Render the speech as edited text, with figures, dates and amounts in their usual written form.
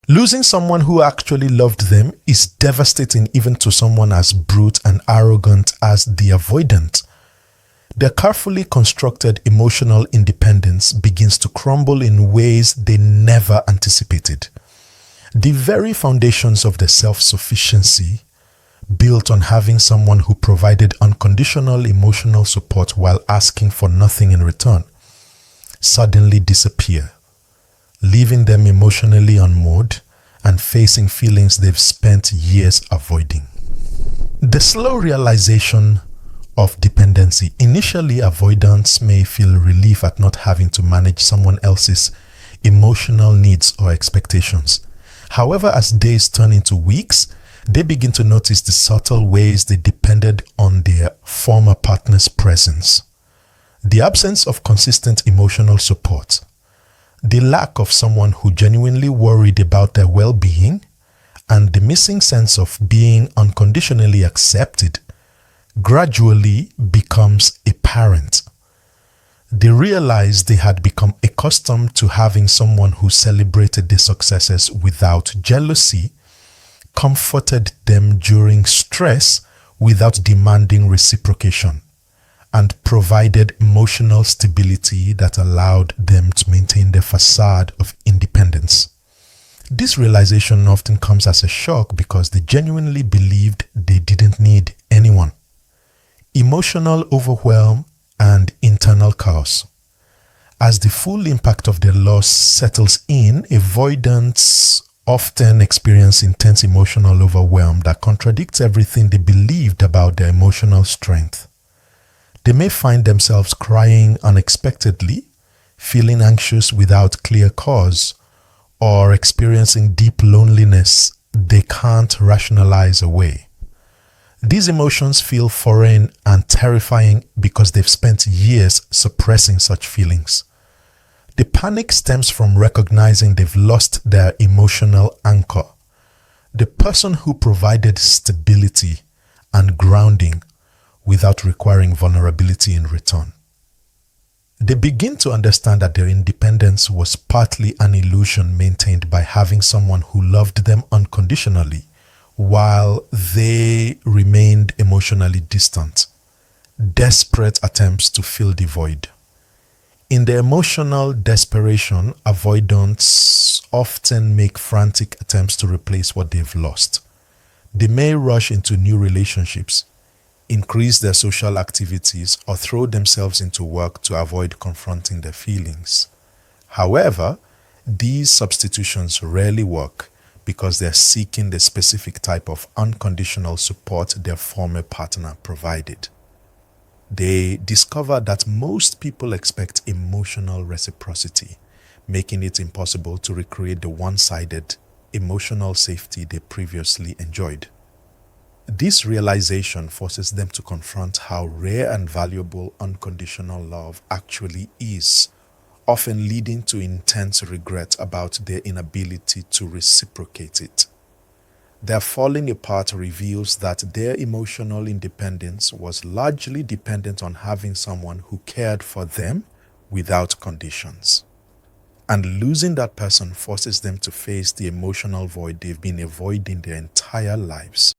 Losing someone who actually loved them is devastating even to someone as brute and arrogant as the avoidant. Their carefully constructed emotional independence begins to crumble in ways they never anticipated. The very foundations of their self-sufficiency, built on having someone who provided unconditional emotional support while asking for nothing in return, suddenly disappear, leaving them emotionally unmoored and facing feelings they've spent years avoiding. The slow realization of dependency. Initially, avoidants may feel relief at not having to manage someone else's emotional needs or expectations. However, as days turn into weeks, they begin to notice the subtle ways they depended on their former partner's presence. The absence of consistent emotional support, the lack of someone who genuinely worried about their well-being, and the missing sense of being unconditionally accepted gradually becomes apparent. They realized they had become accustomed to having someone who celebrated their successes without jealousy, comforted them during stress without demanding reciprocation, and provided emotional stability that allowed them to maintain their facade of independence. This realization often comes as a shock because they genuinely believed they didn't need anyone. Emotional overwhelm and internal chaos. As the full impact of their loss settles in, avoidants often experience intense emotional overwhelm that contradicts everything they believed about their emotional strength. They may find themselves crying unexpectedly, feeling anxious without clear cause, or experiencing deep loneliness they can't rationalize away. These emotions feel foreign and terrifying because they've spent years suppressing such feelings. The panic stems from recognizing they've lost their emotional anchor, the person who provided stability and grounding without requiring vulnerability in return. They begin to understand that their independence was partly an illusion maintained by having someone who loved them unconditionally, while they remained emotionally distant, desperate attempts to fill the void. In their emotional desperation, avoidants often make frantic attempts to replace what they've lost. They may rush into new relationships, increase their social activities, or throw themselves into work to avoid confronting their feelings. However, these substitutions rarely work because they're seeking the specific type of unconditional support their former partner provided. They discover that most people expect emotional reciprocity, making it impossible to recreate the one-sided emotional safety they previously enjoyed. This realization forces them to confront how rare and valuable unconditional love actually is, often leading to intense regret about their inability to reciprocate it. Their falling apart reveals that their emotional independence was largely dependent on having someone who cared for them without conditions. And losing that person forces them to face the emotional void they've been avoiding their entire lives.